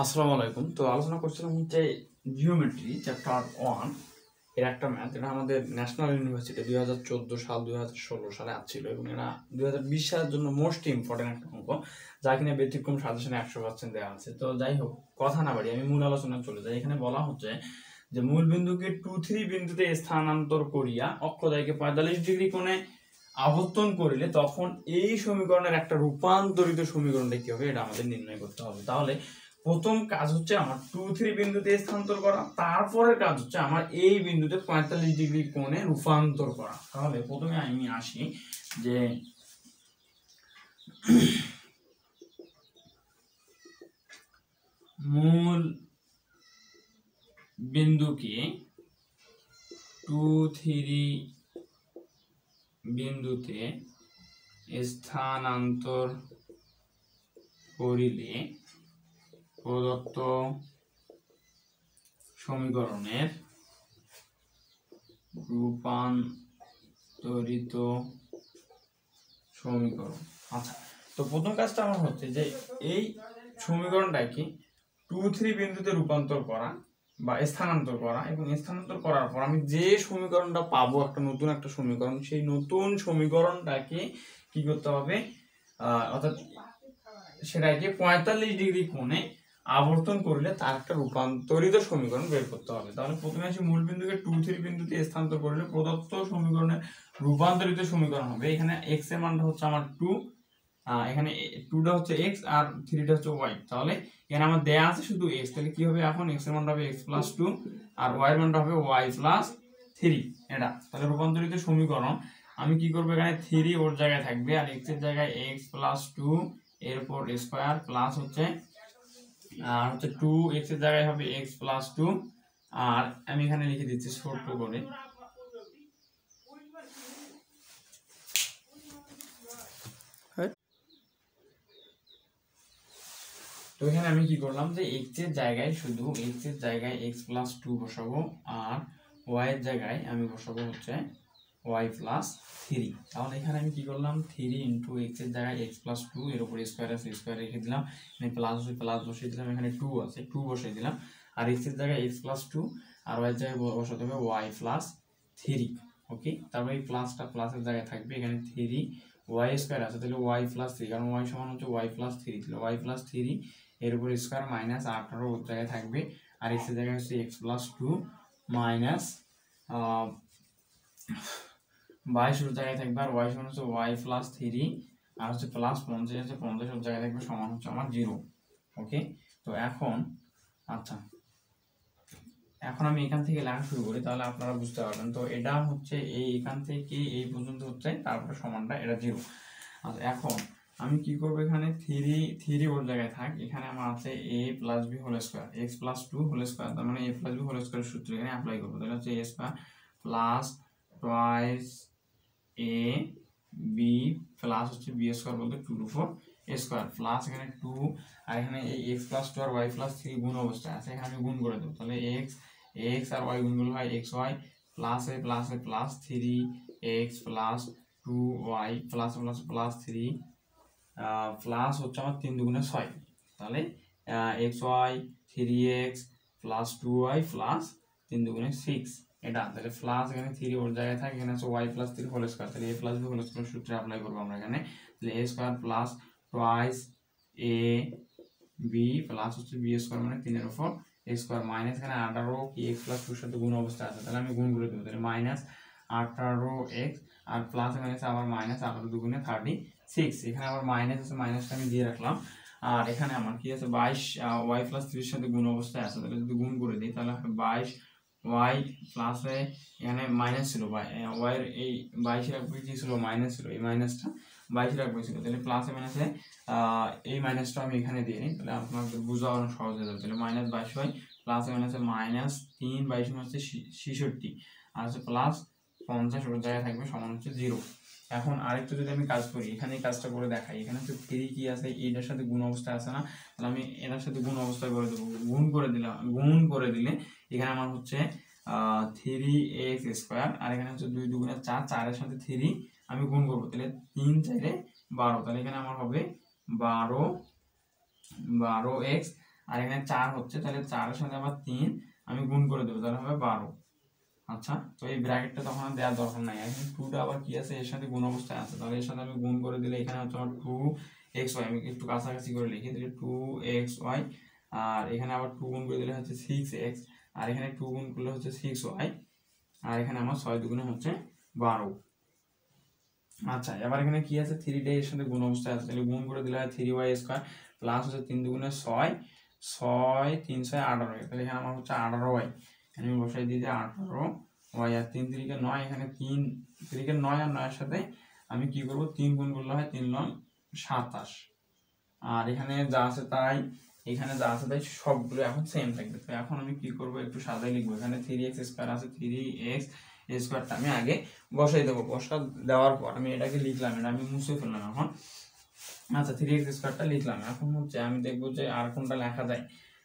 আসসালামু আলাইকুম। তো আলোচনা করছিলাম হচ্ছে জিওমেট্রি চ্যাপ্টার 1 এর একটা ম্যাথ। এটা আমাদের ন্যাশনাল ইউনিভার্সিটি 2014 সাল 2016 সালে আসছিল এবং এটা 2020 সালের জন্য মোস্ট ইম্পর্টেন্ট একটা অঙ্ক, যা কিনা ব্যতিক্রম সাজেশনে 100% দেওয়া আছে। তো যাই হোক, কথা না বাড়ি আমি মূল আলোচনায় চলে যাই। এখানে বলা হচ্ছে যে মূল বিন্দুকে 2-3 বিন্দুতে স্থানান্তর করিয়া অক্ষদ্বয়কে 45 ডিগ্রি কোণে আবর্তন করিলে তখন এই সমীকরণের একটা রূপান্তরিত সমীকরণটা কি হবে, এটা আমাদের নির্ণয় করতে হবে। তাহলে প্রথম কাজ হচ্ছে আমার 2-3 বিন্দুতে স্থানান্তর করা, তারপরের কাজ হচ্ছে আমার এই বিন্দুতে 45 ডিগ্রি কোণে রূপান্তর করা। তাহলে প্রথমে আমি আসি যে মূল বিন্দুকে 2-3 বিন্দুতে স্থানান্তর করিলে প্রদত্ত সমীকরণের রূপান্তরিত সমীকরণ। আচ্ছা, তো প্রথম কাজটা আমার হচ্ছে যে এই সমীকরণটাকে 2-3 বিন্দুতে রূপান্তর করা বা স্থানান্তর করা, এবং স্থানান্তর করার পর আমি যে সমীকরণটা পাবো, একটা নতুন একটা সমীকরণ, সেই নতুন সমীকরণটাকে কি করতে হবে, অর্থাৎ সেটাকে 45 ডিগ্রি কোণে আবর্তন করলে তার একটা রূপান্তরিত সমীকরণ বের করতে হবে। তাহলে প্রথমে আসি মূল বিন্দুকে 2-3 বিন্দুতে স্থানান্তর করলে প্রদত্ত সমীকরণের রূপান্তরিত সমীকরণ হবে। এখানে x এর মানটা হচ্ছে আমার 2, এখানে 2টা হচ্ছে x আর 3টা হচ্ছে y। তাহলে এখানে আমার দেয়া আছে শুধু x, তাহলে কি হবে, এখন x এর মানটা হবে x + 2 আর y এর মানটা হবে y + 3। এটা তাহলে রূপান্তরিত সমীকরণ। আমি কি করব, এখানে 3 ওর জায়গায় থাকবে আর x এর জায়গায় x + 2 এর উপর স্কয়ার প্লাস হচ্ছে 2x এর জায়গায় হবে x + 2 আর আমি এখানে লিখে দিচ্ছি ছোট করে। তো এখানে আমি কি করলাম যে x এর জায়গায় শুধু x এর জায়গায় x + 2 বসাবো আর y এর জায়গায় আমি বসাবো হচ্ছে y + 3। তাহলে এখানে আমি কি করলাম, 3 × x এর জায়গায় x + 2 এর উপর স্কয়ার আছে, স্কয়ার রেখে দিলাম, এখানে প্লাস আছে প্লাস বসিয়ে দিলাম, এখানে 2 আছে 2 বসিয়ে দিলাম আর x এর জায়গায় x + 2 আর y এর জায়গায় বসাতে হবে y + 3। ওকে, তারপরে এই প্লাসটা প্লাসের জায়গায় থাকবে, এখানে 3y স্কয়ার আছে তাহলে y + 3, কারণ y সমান হচ্ছে y + 3, তাহলে y + 3 এর উপর স্কয়ার মাইনাস 18 ওর জায়গায় থাকবে আর x এর জায়গায় হচ্ছে x + 2 মাইনাস 22 ওর জায়গায় থাকবে আর y সমান হচ্ছে y + 3 আর হচ্ছে প্লাস 50 আছে 50 ওর জায়গায় থাকবে সমান হচ্ছে আমার 0। ওকে, তো এখন আচ্ছা, এখন আমি এখান থেকে লেখা শুরু করি, তাহলে আপনারা বুঝতে পারবেন। তো এটা হচ্ছে এখান থেকে এই পর্যন্ত হচ্ছে, তারপরে সমানটা এটা 0। আচ্ছা, এখন আমি কি করব, এখানে 3 ওর জায়গায় থাক, এখানে আমার আছে a + b whole square x + 2 whole square, তার মানে a + b হোল স্কয়ার সূত্র এখানে অ্যাপ্লাই করব। তাহলে হচ্ছে a square plus twice a b plus হচ্ছে b স্কয়ার বলতে 2 স্কয়ার প্লাস এখানে 2 আর এখানে এই x + 2 আর y + 3 গুণ অবস্থায় আছে, এখানে আমি গুণ করে দেব। তাহলে x আর y গুণ করলে হয় xy plus a plus 3x + 2y plus plus plus 3 plus হচ্ছে আমার 3 × 2 = 6। তাহলে xy 3x plus 2y plus 3 × 2 = 6। এটা তাহলে প্লাস এখানে 3 ওর জায়গায় থাকে, এখানে আছে y + 3 হোল স্কয়ার, তাহলে a + b হোল স্কয়ার সূত্র অ্যাপ্লাই করব আমরা এখানে। তাহলে a square plus twice a b plus হচ্ছে b স্কয়ার মানে 3 এর উপর a স্কয়ার মাইনাস এখানে 18 কি x + 2 এর সাথে গুণ অবস্থায় আছে, তাহলে আমি গুণ করে দেব। তাহলে -18x আর প্লাস এখানে আছে আবার -18 × 2 = 36, এখানে আবার মাইনাস আছে, মাইনাসটা আমি দিয়ে রাখলাম। আর এখানে আমার কি আছে 22 y + 3 এর সাথে গুণ অবস্থায় আছে, তাহলে যদি গুণ করে দিই তাহলে হবে 22 y প্লাস এখানে মাইনাস ছিল y এর এই 22 এর আগে কি ছিল, মাইনাস ছিল, এই মাইনাসটা 22 এর আগে ছিল, তাহলে প্লাসে মাইনাসে এই মাইনাসটা আমি এখানে দিয়ে নিই, তাহলে আপনাদের বোঝা অনেক সহজ হয়ে যাবে। তাহলে -22y প্লাসে মাইনাসে -3 22 হচ্ছে 66 আর হচ্ছে প্লাস 50 ওর জায়গায় থাকবে সমান হচ্ছে 0। এখন আরেকটু যদি আমি কাজ করি, এখানে কাজটা করে দেখাই, এখানে হচ্ছে 3 কি আছে, এটার সাথে গুণ অবস্থায় আছে না, তাহলে আমি এটার সাথে গুণ অবস্থায় করে দেবো। গুণ করে দিলে এখানে আমার হচ্ছে 3x² আর এখানে হচ্ছে 2 × 2 = 4, 4 এর সাথে 3 আমি গুণ করবো, তাহলে 3 × 4 = 12, তাহলে এখানে আমার হবে 12x আর এখানে 4 হচ্ছে, তাহলে 4 এর সাথে আবার 3 আমি গুণ করে দেবো, তাহলে হবে 12। আচ্ছা, তো এই ব্র্যাকেটটা তখন আর দেওয়ার দরকার নাই। এখন 2টা আবার কি আছে, এর সাথে গুণ অবস্থায় আছে, তাহলে এর সাথে আমি গুণ করে দিলে এখানে হচ্ছে আমার 2xy, আমি একটু কাছাকাছি করে লিখি, তাহলে 2xy, আর এখানে আবার 2 গুণ করে দিলে হচ্ছে 6x, আর এখানে 2 গুণ করলে হচ্ছে 6y, আর এখানে আমার 6 দুগুণে হচ্ছে 12। আচ্ছা, এবার এখানে কি আছে, 3 এর সাথে গুণ অবস্থায় আছে, তাহলে গুণ করে দিলে হয় 3y স্কয়ার প্লাস হচ্ছে 3 দুগুণে 6, 6 3 6 18, তাহলে এখানে আমার হচ্ছে 18y, আমি বসাই দিই যে 18y, আর 3 3 9, এখানে 3 3 9 আর 9 এর সাথে আমি কি করব, 3 গুণ করলে হয় 3 9 27, আর এখানে যা আছে তাই, এখানে যা আছে তাই সবগুলো এখন সেম থাকবে। তো এখন আমি কি করব, একটু সাজাই লিখবো, এখানে 3x স্কয়ার আছে, 3x স্কয়ারটা আমি আগে বসাই দেবো, বসা দেওয়ার পর আমি এটাকে লিখলাম, এটা আমি মুছে ফেললাম এখন। আচ্ছা, 3x স্কয়ারটা লিখলাম, এখন হচ্ছে আমি দেখবো যে আর কোনটা লেখা যায়,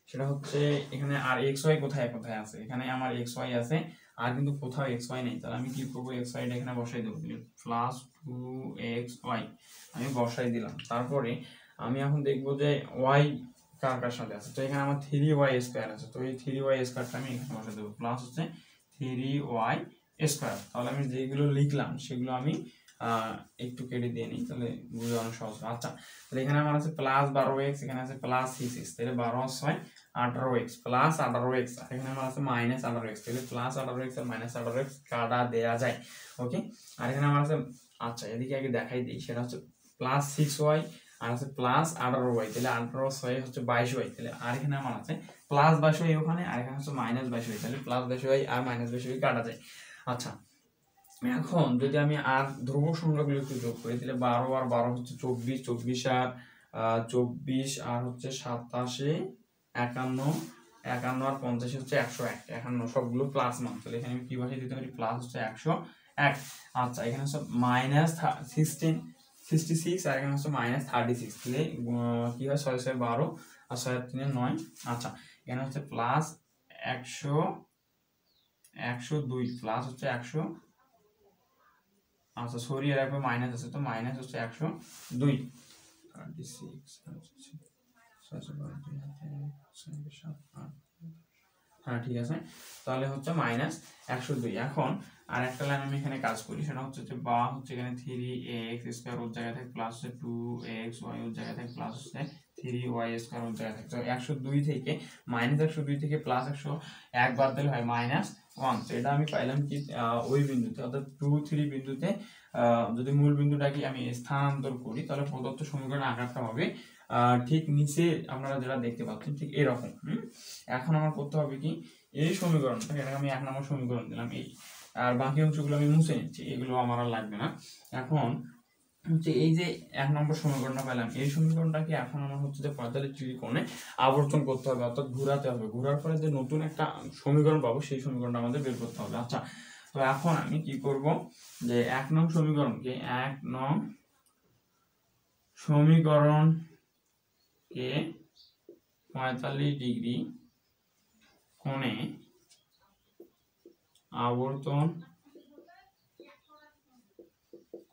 সেটা হচ্ছে এখানে আর xy কোথায় কোথায় আছে, এখানে আমার xy আছে, আর কিন্তু কোথাও xy নেই, তাহলে আমি কি করবো, xy টা এখানে বসাই দেবো, প্লাস 2xy আমি বসাই দিলাম। তারপরে আমি এখন দেখবো যে y কার কার সাথে আছে, তো এখানে আমার 3y স্কয়ার আছে, তো এই 3y স্কয়ারটা আমি এখানে বসাই দেবো, প্লাস হচ্ছে 3y স্কয়ার। তাহলে আমি যেগুলো লিখলাম সেগুলো আমি একটু কেটে দিয়ে নিই, তাহলে বুঝতে অনেক সহজ। আচ্ছা, তাহলে এখানে আমার আছে প্লাস 12x, এখানে আছে প্লাস 6x, তাহলে 12 6 18x প্লাস 18x, আর এখানে আমার আছে মাইনাস 18x, তাহলে প্লাস 18x আর মাইনাস 18x কাটা দেয়া যায়। ওকে, আর এখানে আমার আছে, আচ্ছা এদিকে আগে দেখাই দিই, সেটা হচ্ছে প্লাস 6y আর আছে প্লাস 18y, তাহলে 18 6 হচ্ছে 22y, তাহলে আর এখানে আমার আছে প্লাস 22y ওখানে, আর এখানে হচ্ছে মাইনাস 22y, তাহলে প্লাস 22y আর মাইনাস 22y কাটা যায়। আচ্ছা, এখন যদি আমি আর ধ্রুব সংখ্যাগুলো একটু যোগ করি, তাহলে 12 আর 12 হচ্ছে 24, 24 আর 24 আর হচ্ছে 27, 51, 51 আর 50 হচ্ছে 101, 51 সবগুলো প্লাস মান, তাহলে এখানে আমি কি বসিয়ে দিতে পারি, প্লাস হচ্ছে 101। আচ্ছা, এখানে হচ্ছে মাইনাস 66, আর এখানে হচ্ছে মাইনাস 36, তাহলে কি হয়, 6 6 12 আর 6 3 9। আচ্ছা, এখানে হচ্ছে প্লাস 102 প্লাস হচ্ছে 100, আচ্ছা সরি এর একবার মাইনাস আছে, তো মাইনাস হচ্ছে 102, 36 হ্যাঁ ঠিক আছে, তাহলে হচ্ছে মাইনাস 102। এখন আর একটা লাইন আমি এখানে কাজ করি, সেটা হচ্ছে যে বা হচ্ছে এখানে 3x স্কয়ার ওর জায়গায় থাকে প্লাস হচ্ছে 2xy ওর জায়গায় থাকে প্লাস হচ্ছে 3y স্কয়ার ওর জায়গায় থাকে, তো 102 থেকে মাইনাস 102 থেকে প্লাস 101 বাদ দিলে হয় মাইনাস 1, তো এটা আমি পাইলাম কি ওই বিন্দুতে, অর্থাৎ 2 3 বিন্দুতে যদি মূল বিন্দুটাকে আমি স্থানান্তর করি, তাহলে প্রদত্ত সমীকরণের আকারটা হবে ঠিক নিচে আপনারা যেটা দেখতে পাচ্ছেন ঠিক এরকম। এখন আমার করতে হবে কি, এই সমীকরণটা, এটাকে আমি 1 নম্বর সমীকরণ দিলাম, এই আর বাকি অংশগুলো আমি মুছে নিচ্ছি, এগুলো আমার আর লাগবে না। এখন হচ্ছে এই যে 1 নম্বর সমীকরণটা পেলাম, এই সমীকরণটাকে এখন আমার হচ্ছে যে 45 ডিগ্রি কোণে আবর্তন করতে হবে, অর্থাৎ ঘোরাতে হবে, ঘোরার পরে যে নতুন একটা সমীকরণ পাবো সেই সমীকরণটা আমাদের বের করতে হবে। আচ্ছা, তো এখন আমি কি করব, যে 1 নং সমীকরণকে 1 নং সমীকরণকে 45 ডিগ্রি কোণে আবর্তন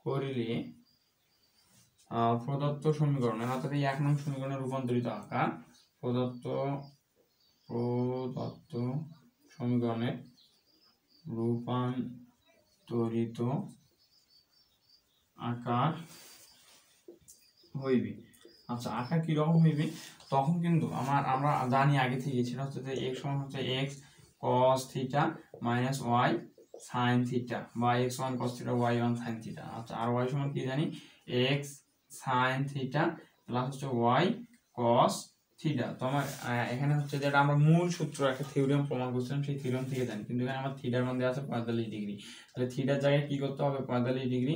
করিলে প্রদত্ত সমীকরণের, অর্থাৎ এই 1 নং সমীকরণের রূপান্তরিত আকার, প্রদত্ত সমীকরণের রূপান্তরিত আকার হইবে। আচ্ছা, আকার কি রকম হইবে, তখন কিন্তু আমরা জানি আগে থেকে, সেটা হচ্ছে যে x সমান হচ্ছে x cos theta minus y sin theta, বা x1 cos theta y1 sin theta. আচ্ছা, আর y সমান কি জানি, x sin থিটা প্লাস হচ্ছে y cos থিটা। তো আমার এখানে হচ্ছে যেটা আমরা মূল সূত্র একটা থিওরেম প্রমাণ করছিলাম, সেই থিওরেম থেকে জানি, কিন্তু এখানে আমার থিটার মান দেওয়া আছে 45 ডিগ্রি, তাহলে থিটার জায়গায় কি করতে হবে, 45 ডিগ্রি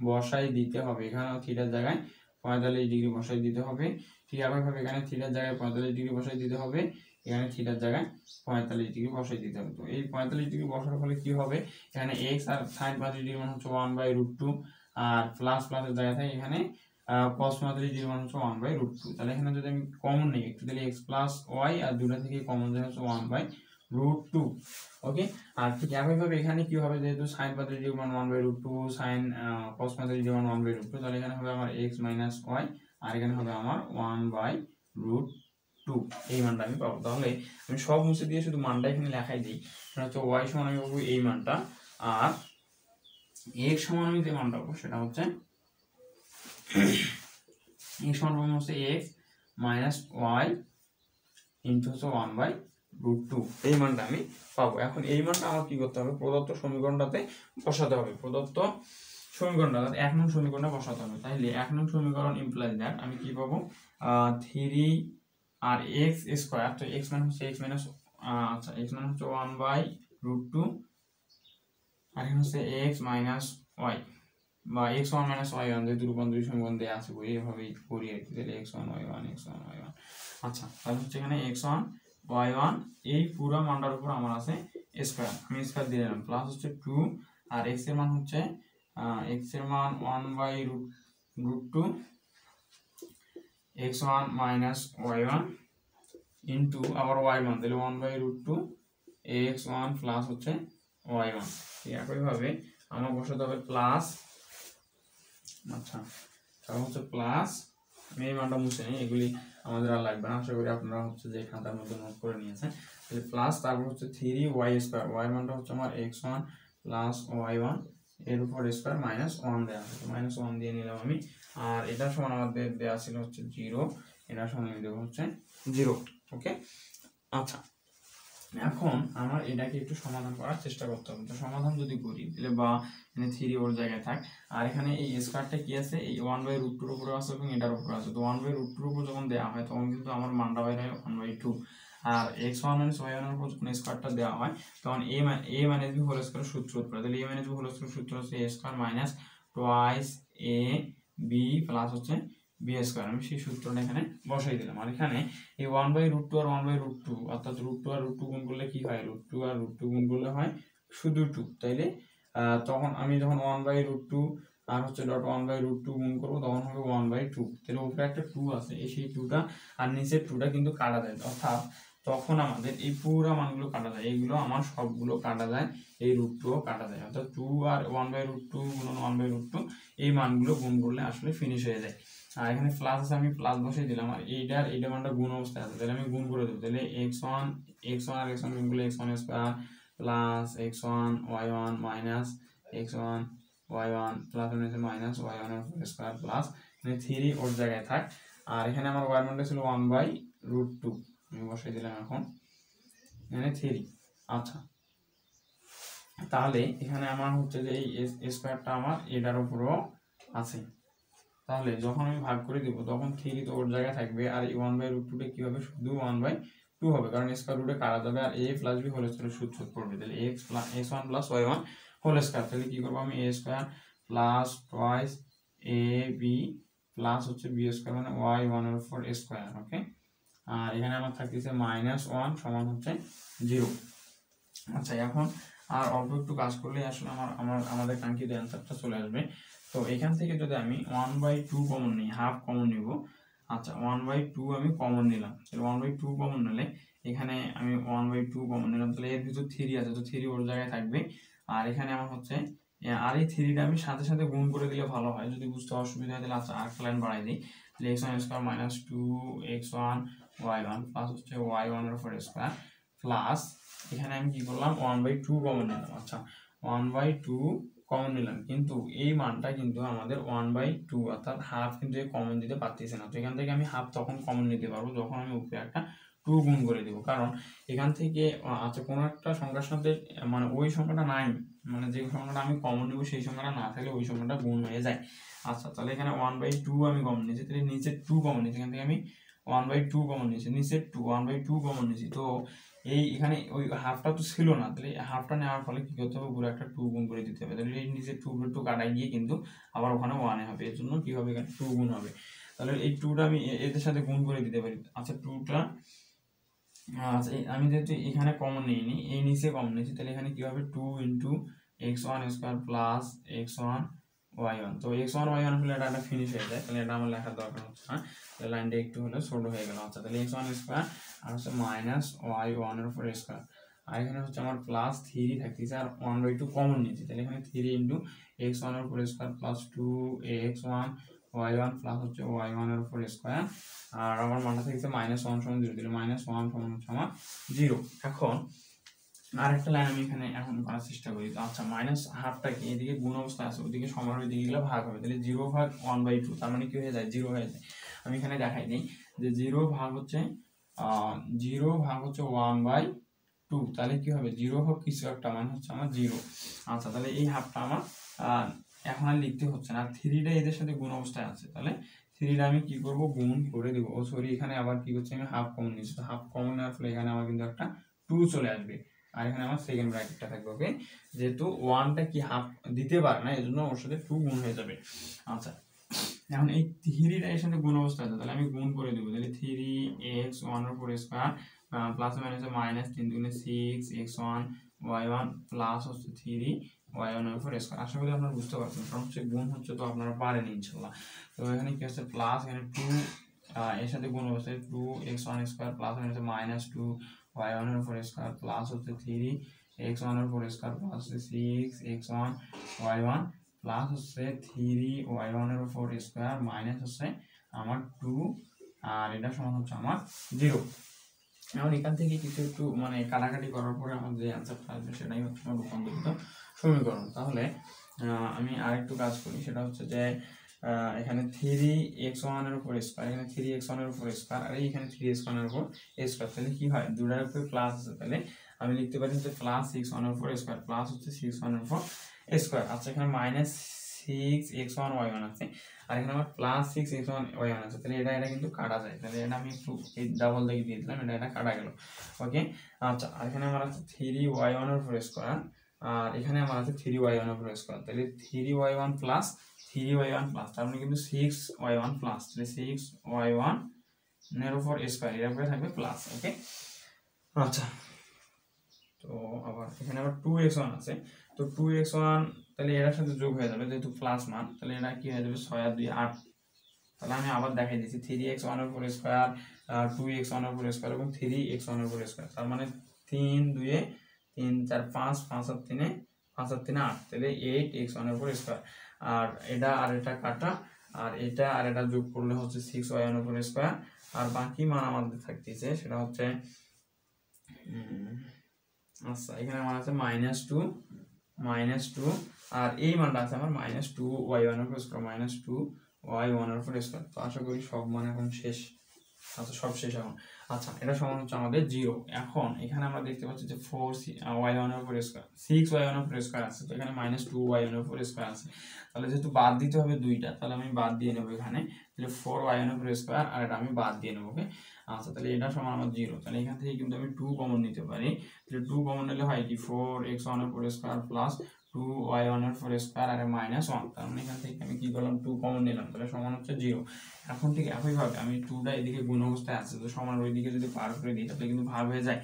বসাই দিতে হবে, এখানে থিটার জায়গায় 45 ডিগ্রি বসাই দিতে হবে। ঠিক একইভাবে এখানে থিটার জায়গায় 45 ডিগ্রি বসাই দিতে হবে, এখানে থিটার জায়গায় 45 ডিগ্রি বসাই দিতে হবে। তো এই 45 ডিগ্রি বসার ফলে কি হবে, এখানে x আর sin 45 ডিগ্রি মান হচ্ছে 1/√2, আর প্লাস প্লাসের জায়গায় থাকে এখানে cos 45 ডিগ্রি মান হচ্ছে 1/√2, তাহলে এখানে যদি আমি কমন নিই একটু, তাহলে x প্লাস y আর দুটো থেকে কমন যায় হচ্ছে 1/√2। ওকে, আর ঠিক একইভাবে এখানে কি হবে, যেহেতু sin 45 ডিগ্রি মান 1/√2, sin cos 45 ডিগ্রি মান 1/√2, তাহলে এখানে হবে আমার x মাইনাস y, আর এখানে হবে আমার 1/√2। টু, এই মানটা আমি পাবো। তাহলে আমি সব মুছে দিয়ে শুধু মানটা এখানে লেখাই দিই, সেটা হচ্ছে ওয়াই সমান আমি পাবো এই মানটা, আর এক্স সমান আমি যে মানটা পাবো সেটা হচ্ছে এক্স সমান পাবো হচ্ছে এক্স মাইনাস ওয়াই ইন্টু হচ্ছে 1/√2, এই মানটা আমি পাবো। এখন এই মানটা আমার কি করতে হবে, প্রদত্ত সমীকরণটাতে বসাতে হবে, প্রদত্ত সমীকরণটা 1 নং সমীকরণে বসাতে হবে। তাহলে 1 নং সমীকরণ ইমপ্লাইজ দ্যাট আমি কি পাবো, 3 আর এক্স স্কোয়ার, তো এক্স মানে হচ্ছে এক্স মাইনাস, আচ্ছা এক্স মানে হচ্ছে 1/√2, আর এখানে হচ্ছে এক্স মাইনাস ওয়াই বা X one minus Y one, যেহেতু রূপান্তরিত সমীকরণ দেওয়া আছে বই এইভাবেই করি আর কি। তাহলে X one Y one, X one Y one, আচ্ছা তাহলে হচ্ছে এখানে এক্স ওয়ান ওয়াই ওয়ান, এই পুরো মানটার উপর আমার আছে স্কোয়ার, আমি স্কোয়ার দিয়ে দিলাম, প্লাস হচ্ছে 2, আর এক্স এর মান হচ্ছে এক্স এর মান 1/√2 x one minus Y one into আবার ওয়াই ওয়ান, তাহলে 1/√2 এক্স ওয়ান প্লাস হচ্ছে ওয়াই ওয়ান। ঠিক একইভাবে আমার বসাতে হবে প্লাস, আচ্ছা তাহলে হচ্ছে প্লাস, আমি এই মানটা মুছে নিই, এগুলি আমাদের আর লাগবে না, আশা করি আপনারা হচ্ছে যে খাতার মধ্যে নোট করে নিয়েছেন। তাহলে প্লাস, তারপর হচ্ছে 3y স্কোয়ার, ওয়াই মানটা হচ্ছে আমার x one plus y one এর উপর স্কোয়ার মাইনাস 1 দেওয়া আছে, মাইনাস 1 দিয়ে নিলাম আমি। আর এটার সমান আমাদের দেওয়া ছিল হচ্ছে 0, এটার সমান আমি দেবো হচ্ছে 0। ওকে, আচ্ছা এখন আমার এটাকে একটু সমাধান করার চেষ্টা করতে হবে। তো সমাধান যদি করি তাহলে বা এখানে 3 ওর জায়গায় থাক, আর এখানে এই স্কোয়ারটা কি আছে, এই 1/√2 উপরে আছে এবং এটার উপরে আছে। তো 1/√2 উপর যখন দেওয়া হয় তখন কিন্তু আমার মানটা বাইরে হয় 1/2, আর এক্স ওয়ান মাইনাস ওয়াই ওয়ানের উপর যখন স্কোয়ারটা দেওয়া হয় তখন এ মাইনাস বি হোল স্কোয়ার সূত্র পড়ে। তাহলে এ মাইনাস বি হোল স্কোয়ার সূত্র হচ্ছে এ square minus twice A B plus হচ্ছে বি স্কোয়ার, আমি সেই সূত্রটা এখানে বসাই দিলাম। আর এখানে এই 1/√2 আর 1/√2, অর্থাৎ √2 আর √2 গুণ করলে কি হয়, √2 আর √2 গুণ করলে হয় শুধু 2। তাইলে তখন আমি যখন 1/√2 আর হচ্ছে ডট 1/√2 গুণ করবো তখন হবে 1/2, তাহলে উপরে একটা 2 আছে, এই সেই 2টা আর নিচের 2টা কিন্তু কাটা যায়, অর্থাৎ তখন আমাদের এই পুরো মানগুলো কাটা যায়, এইগুলো আমার সবগুলো কাটা যায়, এই √2 কাটা যায়, অর্থাৎ 2 আর 1/√2 গুণন 1/√2 এই মানগুলো গুণ করলে আসলে ফিনিশ হয়ে যায়। আর এখানে প্লাস আছে, আমি প্লাস বসিয়ে দিলাম, আর এইটা মানটা গুণ অবস্থায় আছে, তাহলে আমি গুণ করে দেবো। তাহলে x1 আর x1 গুণ করলে x1 square plus x1 y1 minus x1 y1 plus minus y1 এর স্কয়ার প্লাস 3 ওর জায়গায় থাক, আর এখানে আমার y মানটা ছিল 1/√2, আমি বসিয়ে দিলাম এখন এখানে 3। আচ্ছা তাহলে এখানে আমার হচ্ছে যে এই স্কয়ারটা আমার এটার উপরও আছে, তাহলে যখন আমি ভাগ করে দিব তখন 3 তো ওর জায়গায় থাকবে, আর এই 1/√2 কি হবে, শুধু 1/2 হবে, কারণ স্কয়ার রুটে কাটা যাবে, আর a প্লাস b হোল স্কয়ারের সূত্র পড়বে। তাহলে x1 plus y1 whole square, তাহলে কি করব আমি a square plus twice a b plus হচ্ছে b স্কয়ার মানে y1 এর উপর স্কয়ার। ওকে, আর এখানে আমার থাকতেছে -1 সমান হচ্ছে 0। আচ্ছা এখন আর অল্প একটু কাজ করলে আসলে আমাদের কাঙ্ক্ষিত অ্যান্সারটা চলে আসবে। তো এখান থেকে যদি আমি 1/2 কমন নিই, হাফ কমন নিব, আচ্ছা 1/2 আমি কমন নিলাম, তাহলে 1/2 কমন নিলে এখানে আমি 1/2 কমন নিলাম, তাহলে এর ভিতর 3 আছে, তো 3 ওর জায়গায় থাকবে, আর এখানে আমার হচ্ছে আর এই 3টা আমি সাথে সাথে গুণ করে দিলে ভালো হয়, যদি বুঝতে অসুবিধা হয় তাহলে আচ্ছা আরেকটা লাইন বাড়াই দিই, তাহলে x1 square minus 2x1 y1 plus হচ্ছে y1 এর উপর স্কয়ার প্লাস এখানে আমি কি করলাম 1/2 কমন নিলাম। আচ্ছা 1/2 কমন নিলাম, কিন্তু এই মানটা কিন্তু আমাদের 1/2 অর্থাৎ হাফ কিন্তু কমন দিতে পারতেছে না, তো এখান থেকে আমি হাফ তখন কমন নিতে পারবো যখন আমি উপরে একটা 2 গুণ করে দিব, কারণ এখান থেকে আচ্ছা কোনো একটা সংখ্যার সাথে মানে ওই সংখ্যাটা নাই, মানে যে সংখ্যাটা আমি কমন নিব সেই সংখ্যাটা না থাকলে ওই সংখ্যাটা গুণ হয়ে যায়। আচ্ছা তাহলে এখানে 1/2 আমি কমন নিয়েছি, তাহলে নিচে 2 কমন নিয়েছি, এখান থেকে আমি 1/2 কমন নিয়েছি, নিচে 1/2 কমন নিয়েছি, তো এই এখানে ওই হাফটা তো ছিল না, তাহলে হাফটা নেওয়ার ফলে কি করতে হবে, পুরো একটা 2 গুণ করে দিতে হবে, তাহলে এই নিচে 2 কাটাই গিয়ে কিন্তু আবার ওখানে 1 হবে, এর জন্য কি হবে, এখানে 2 গুণ হবে, তাহলে এই 2টা আমি এদের সাথে গুণ করে দিতে পারি। আচ্ছা 2টা আচ্ছা আমি যেহেতু এখানে কমন নিইনি, এই নিচে কমন নিয়েছি, তাহলে এখানে কি হবে 2 into x1 square plus x1 y1, তো x1 y1 হলে এটা ফিনিশ হয়ে যায়, তাহলে এটা আমার লেখার দরকার হচ্ছে না, তাহলে লাইনটা একটু হলে ছোট হয়ে গেল। আচ্ছা তাহলে x1 স্কয়ার আর হচ্ছে মাইনাস y1 এর উপর স্কয়ার, আর এখানে হচ্ছে আমার প্লাস 3 থাকতেছে, আর 1/2 কমন নিয়েছি, তাহলে এখানে 3 ইন্টু x1 এর উপর square plus 2x1 y1 plus হচ্ছে y1 এর উপর স্কয়ার আর আমার মানটা থাকছে -1 সমান 0, তাহলে -1 সমান হচ্ছে আমার 0। এখন আরেকটা লাইন আমি এখানে এখন করার চেষ্টা করি। তো আচ্ছা মাইনাস হাফটা কি এদিকে গুণ অবস্থা আছে, ওদিকে সমান, ওইদিকে গেলে ভাগ হবে, তাহলে 0/1/2, তার মানে কি হয়ে যায় 0 হয়ে যায়। আমি এখানে দেখাই দিই যে 0 ভাগ হচ্ছে 1/2, তাহলে কি হবে 0 হোক কিছু একটা মান হচ্ছে আমার 0। আচ্ছা তাহলে এই হাফটা আমার এখন আর লিখতে হচ্ছে না, 3টা এদের সাথে গুণ অবস্থায় আছে, তাহলে 3টা আমি কি করব গুণ করে দেবো। ও সরি, এখানে আবার কি করছি আমি হাফ কমন নিচ্ছি, তো হাফ কমন নেওয়ার ফলে এখানে আমার কিন্তু একটা 2 চলে আসবে, আর এখানে আমার সেকেন্ড ব্র্যাকেটটা থাকবে। ওকে, যেহেতু 1টা কি হাফ দিতে পারে না, এজন্য ওর সাথে 2 গুণ হয়ে যাবে। আচ্ছা এখন এই 3টা এর সাথে গুণ অবস্থা আছে, তাহলে আমি গুণ করে দেবো, তাহলে 3x 1 এর উপর স্কয়ার প্লাস মাইনাসে -3 দুগুণে 6x1 y1 প্লাস হচ্ছে 3y1 এর উপর স্কয়ার। আশা করি আপনারা বুঝতে পারছেন, কারণ হচ্ছে গুণ হচ্ছে তো আপনারা পারেন ইনশাআল্লাহ। তো এখানে কি আছে প্লাস, এখানে 2 এর সাথে গুণ অবস্থায় 2x1 স্কয়ার প্লাস মাইনাসে -2y1 এর উপর স্কয়ার প্লাস হচ্ছে 3x1 এর উপর square plus 6x1 y1 plus হচ্ছে 3y1 এর উপর স্কয়ার মাইনাস হচ্ছে আমার 2, আর এটা সমান হচ্ছে আমার 0। এখন এখান থেকে কিছু একটু মানে কাটাকাটি করার পরে আমার যে অ্যান্সারটা আসবে সেটাই হচ্ছে আমার রূপান্তরিত সমীকরণ। তাহলে আমি আরেকটু কাজ করি, সেটা হচ্ছে যে এখানে 3x1 এর উপর স্কয়ার, এখানে 3x1 এর উপর স্কয়ার, আর এখানে 3x1 এর উপর স্কয়ার, তাহলে কি হয় দুটার উপরে প্লাস আছে, তাহলে আমি লিখতে পারি হচ্ছে প্লাস 6 1 এর উপর স্কয়ার প্লাস হচ্ছে 6 1 এর উপর স্কয়ার। আচ্ছা এখানে -6x1 y1 আছে, আর এখানে আমার +6x1 y1 আছে, তাহলে এটা কিন্তু কাটা যায়, তাহলে এটা আমি একটু এই ডাবল দিয়ে দিয়ে দিলাম, এটা কাটা গেল। ওকে, আচ্ছা আর এখানে আমার আছে 3y1 এর উপর স্কয়ার, আর এখানে আমার আছে 3y1 এর উপর স্কয়ার, তাহলে 3y1 প্লাস 3y1 প্লাস, তার মানে কিন্তু 6y1 প্লাস, তাহলে 6y1 এর উপর স্কয়ার এর উপরে থাকবে প্লাস। ওকে, আচ্ছা তো আবার এখানে আবার 2x1 আছে, তো 2x1 তাহলে এর সাথে যোগ হয়ে যাবে, যেহেতু প্লাস মান, তাহলে এটা কি হয়ে যাবে 6 আর 2 8। তাহলে আমি আবার দেখাই দিচ্ছি 3x1 এর উপর স্কয়ার 2x1 এর উপর স্কয়ার এবং 3x1 এর উপর স্কয়ার, তার মানে 3 2 এ 3 4 5 5 আর 3 এ 5 আর 3 এ 8, তাহলে 8x1 এর উপর স্কয়ার, আর এটা আর এটা কাটা, আর এটা আর এটা যোগ করলে হচ্ছে 6y1 এর উপর স্কয়ার, আর বাকি মান আমাদের থাকতেছে সেটা হচ্ছে আচ্ছা এখানে আমার আছে -2 আর এই মানটা আছে আমার -2y1 এর উপর স্কয়ার -2y1 এর উপর স্কয়ার। তো আশা করি সব মান এখন শেষ। আচ্ছা সব শেষ এখন। আচ্ছা এটা সমান হচ্ছে আমাদের 0। এখন এখানে আমরা দেখতে পাচ্ছি যে 4y1 এর উপর স্কয়ার 6y1 এর উপর স্কয়ার আছে, তো এখানে -2y1 এর উপর স্কয়ার আছে, তাহলে যেহেতু বাদ দিতে হবে দুইটা, তাহলে আমি বাদ দিয়ে নেব এখানে, তাহলে 4y1 এর উপর স্কয়ার আর এটা আমি বাদ দিয়ে নেব। ওকে, আচ্ছা তাহলে এটা সমান আমার 0, তাহলে এখান থেকে কিন্তু আমি 2 কমন নিতে পারি, তাহলে 2 কমন নিলে হয় কি 4x1 এর উপর স্কয়ার প্লাস 2y1 এর উপর স্কয়ার আর -1, তার মানে এখান থেকে আমি কি করলাম 2 কমন নিলাম, তাহলে সমান হচ্ছে 0। এখন ঠিক একইভাবে আমি 2টা এদিকে গুণ অবস্থায় আছে, তো সমান ওইদিকে যদি পার করে দিই তাহলে কিন্তু ভাগ হয়ে যায়,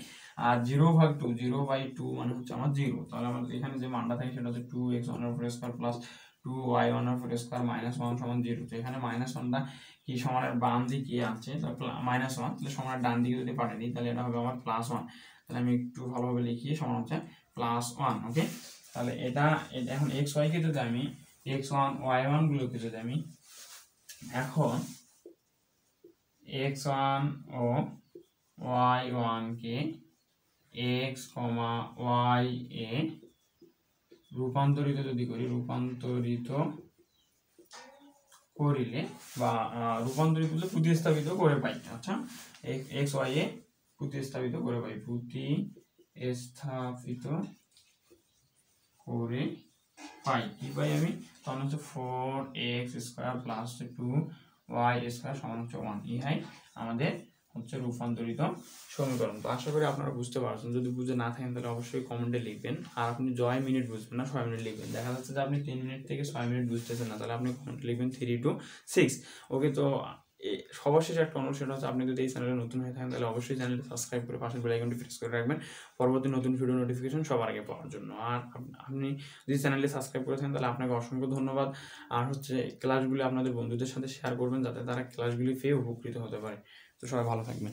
আর 0/2 মানে হচ্ছে আমার 0, তাহলে আমার এখানে যে মানটা থাকে সেটা হচ্ছে 2x1 এর উপর স্কয়ার প্লাস 2y1 এর উপর স্কয়ার -1 সমান 0। তো এখানে -1টা কি সমানের বাম দিকে আছে, তাহলে -1, তাহলে সমানের ডান দিকে যদি পাঠিয়ে দিই তাহলে এটা হবে আমার +1, তাহলে আমি একটু ভালোভাবে লিখি, সমান হচ্ছে +1। ওকে, তাহলে এটা এখন xy কে যদি আমি x1 y1 গুলোকে যদি আমি এখন x1 ও y1 কে x, y এ রূপান্তরিত যদি করি, রূপান্তরিত করিলে বা রূপান্তরিত প্রতিস্থাপিত করে পাই। আচ্ছা x y এ প্রতিস্থাপিত করে পাই, প্রতিস্থাপিত করে পাই কি পাই আমি, তখন হচ্ছে 4x square plus 2y square সমান হচ্ছে 1। ইহাই আমাদের হচ্ছে রূপান্তরিত সমীকরণ। তো আশা করি আপনারা বুঝতে পারছেন, যদি বুঝে না থাকেন তাহলে অবশ্যই কমেন্টে লিখবেন, আর আপনি জয় মিনিট বুঝবেন না 6 মিনিট লিখবেন, দেখা যাচ্ছে যে আপনি 3 মিনিট থেকে 6 মিনিট বুঝতেছেন না, তাহলে আপনি কমেন্টে লিখবেন 3 to 6। ওকে, তো সবার শেষে একটা অনুরোধ, সেটা হচ্ছে আপনি যদি এই চ্যানেলে নতুন হয়ে থাকেন তাহলে অবশ্যই চ্যানেলটি সাবস্ক্রাইব করে পাশের বেল আইকনটি প্রেস করে রাখবেন পরবর্তী নতুন ভিডিও নোটিফিকেশন সবার আগে পাওয়ার জন্য। আর আপনি যদি চ্যানেলটি সাবস্ক্রাইব করে থাকেন তাহলে আপনাকে অসংখ্য ধন্যবাদ। আর হচ্ছে ক্লাসগুলি আপনাদের বন্ধুদের সাথে শেয়ার করবেন যাতে তারা ক্লাসগুলি পেয়ে উপকৃত হতে পারে। তো সবাই ভালো থাকবেন।